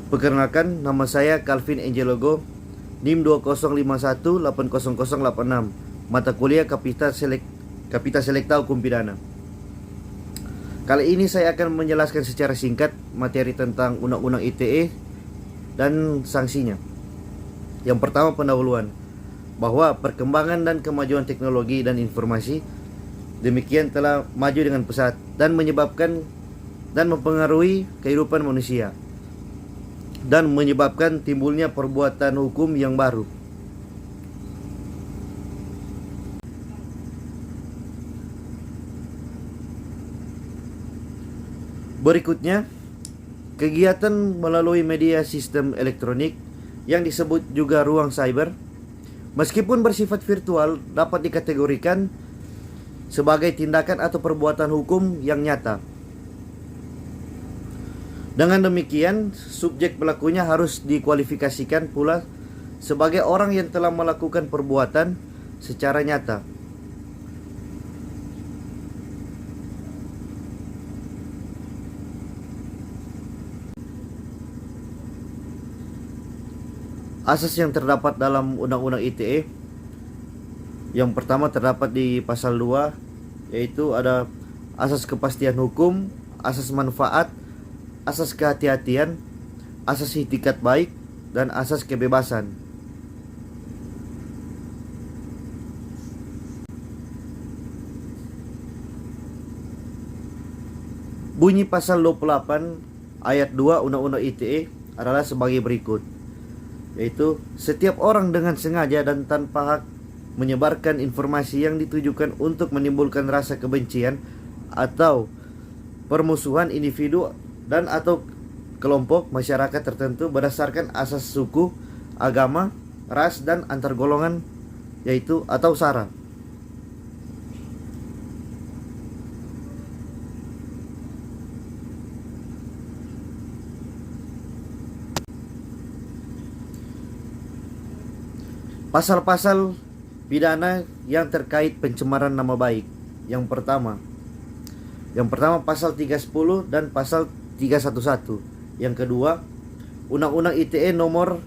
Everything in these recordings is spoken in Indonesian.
Perkenalkan, nama saya Calvin Angelogo, NIM 2051800086, mata kuliah Kapita Selekta Hukum Pidana. Kali ini saya akan menjelaskan secara singkat materi tentang Undang-Undang ITE dan sanksinya. Yang pertama, pendahuluan, bahwa perkembangan dan kemajuan teknologi dan informasi demikian telah maju dengan pesat dan menyebabkan dan mempengaruhi kehidupan manusia dan menyebabkan timbulnya perbuatan hukum yang baru. Berikutnya, kegiatan melalui media sistem elektronik yang disebut juga ruang cyber, meskipun bersifat virtual, dapat dikategorikan sebagai tindakan atau perbuatan hukum yang nyata. Dengan demikian, subjek pelakunya harus dikualifikasikan pula sebagai orang yang telah melakukan perbuatan secara nyata. Asas yang terdapat dalam Undang-Undang ITE, yang pertama terdapat di pasal 2, yaitu ada asas kepastian hukum, asas manfaat, asas kehati-hatian, asas itikat baik, dan asas kebebasan. Bunyi pasal 28 ayat 2 Undang-Undang ITE adalah sebagai berikut, yaitu setiap orang dengan sengaja dan tanpa hak menyebarkan informasi yang ditujukan untuk menimbulkan rasa kebencian atau permusuhan individu dan atau kelompok masyarakat tertentu berdasarkan asas suku, agama, ras, dan antar golongan, yaitu atau SARA. Pasal-pasal pidana yang terkait pencemaran nama baik. Yang pertama pasal 310 dan pasal 311. Yang kedua, Undang-Undang ITE nomor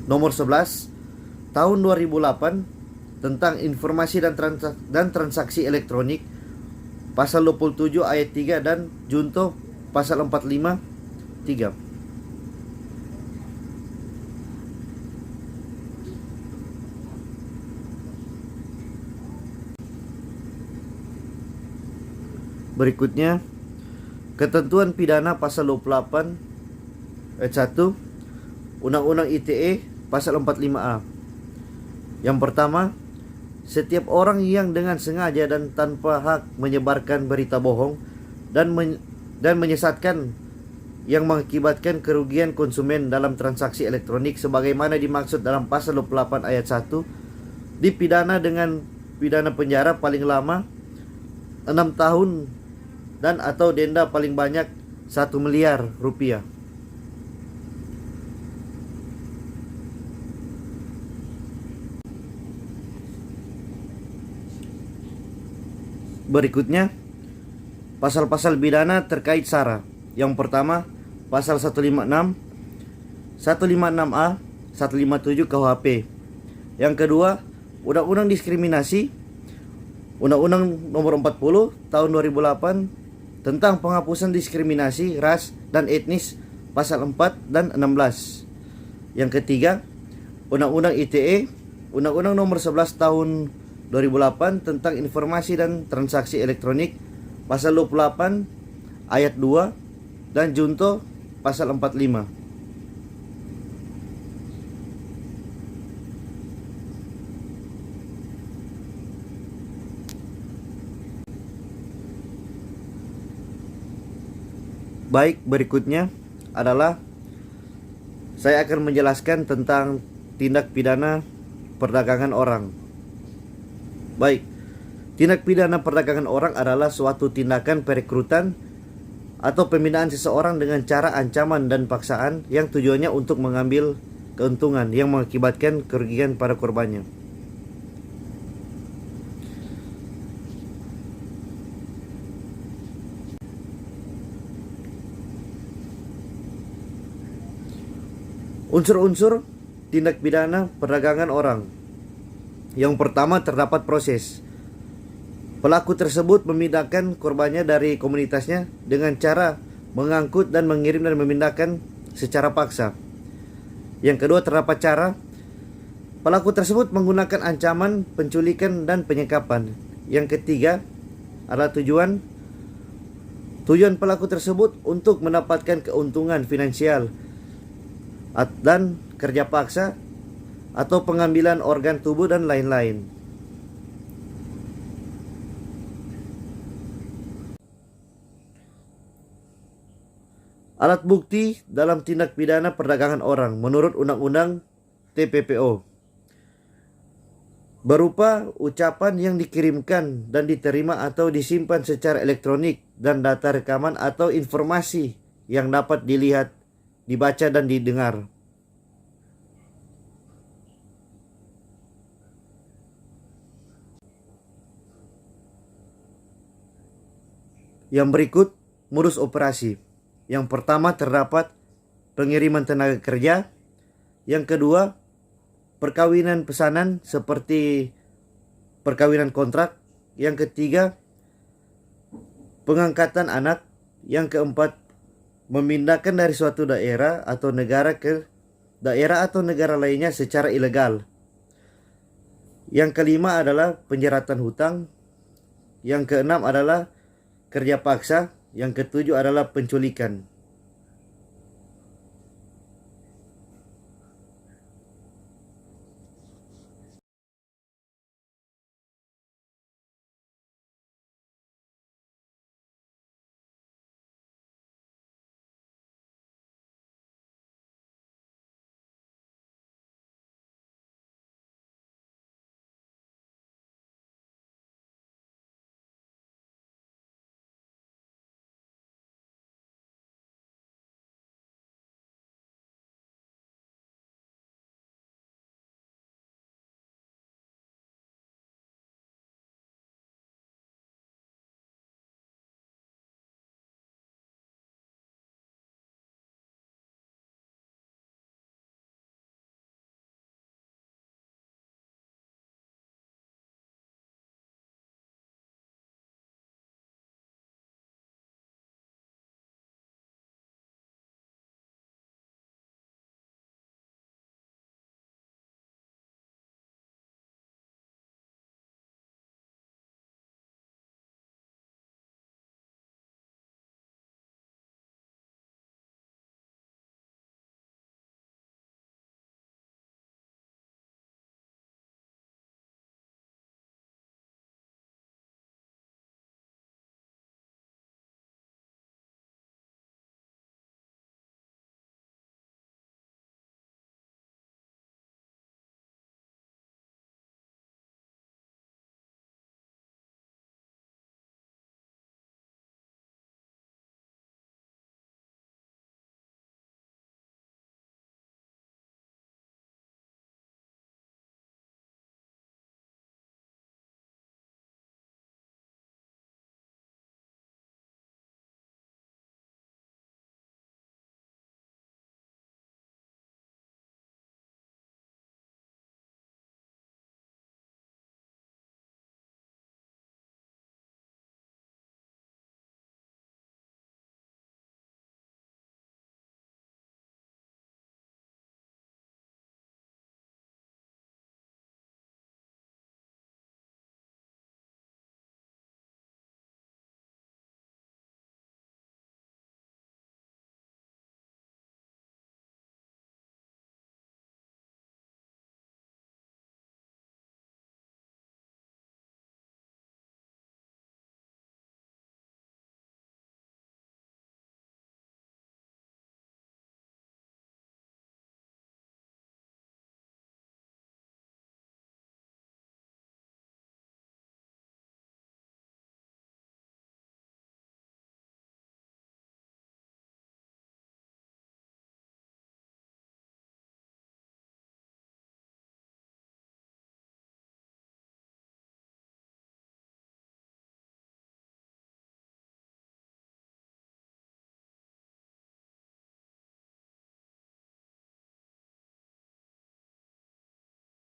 11 tahun 2008 tentang informasi dan transaksi elektronik, pasal 27 ayat 3 dan junto pasal 45 3. Berikutnya, ketentuan pidana pasal 28 ayat 1 Undang-Undang ITE pasal 45A. Yang pertama, setiap orang yang dengan sengaja dan tanpa hak menyebarkan berita bohong dan menyesatkan yang mengakibatkan kerugian konsumen dalam transaksi elektronik sebagaimana dimaksud dalam pasal 28 ayat 1 dipidana dengan pidana penjara paling lama 6 tahun dan atau denda paling banyak 1 miliar rupiah. Berikutnya, pasal-pasal pidana terkait SARA. Yang pertama, pasal 156, 156A, 157 KUHP. Yang kedua, Undang-Undang Diskriminasi, Undang-Undang nomor 40 tahun 2008 tentang penghapusan diskriminasi ras dan etnis, pasal 4 dan 16. Yang ketiga, Undang-Undang ITE, Undang-Undang nomor 11 tahun 2008 tentang informasi dan transaksi elektronik, pasal 28 ayat 2 dan junto pasal 45. Baik, berikutnya adalah saya akan menjelaskan tentang tindak pidana perdagangan orang. Baik, tindak pidana perdagangan orang adalah suatu tindakan perekrutan atau pembinaan seseorang dengan cara ancaman dan paksaan yang tujuannya untuk mengambil keuntungan yang mengakibatkan kerugian pada korbannya. Unsur-unsur tindak pidana perdagangan orang. Yang pertama, terdapat proses. Pelaku tersebut memindahkan korbannya dari komunitasnya dengan cara mengangkut dan mengirim dan memindahkan secara paksa. Yang kedua, terdapat cara. Pelaku tersebut menggunakan ancaman, penculikan, dan penyekapan. Yang ketiga adalah tujuan pelaku tersebut untuk mendapatkan keuntungan finansial dan kerja paksa atau pengambilan organ tubuh dan lain-lain. Alat bukti dalam tindak pidana perdagangan orang menurut Undang-Undang TPPO berupa ucapan yang dikirimkan dan diterima atau disimpan secara elektronik dan data rekaman atau informasi yang dapat dilihat, dibaca, dan didengar. Yang berikut modus operasi. Yang pertama, terdapat pengiriman tenaga kerja. Yang kedua, perkawinan pesanan seperti perkawinan kontrak. Yang ketiga, pengangkatan anak. Yang keempat, memindahkan dari suatu daerah atau negara ke daerah atau negara lainnya secara ilegal. Yang kelima adalah penjeratan hutang. Yang keenam adalah kerja paksa. Yang ketujuh adalah penculikan.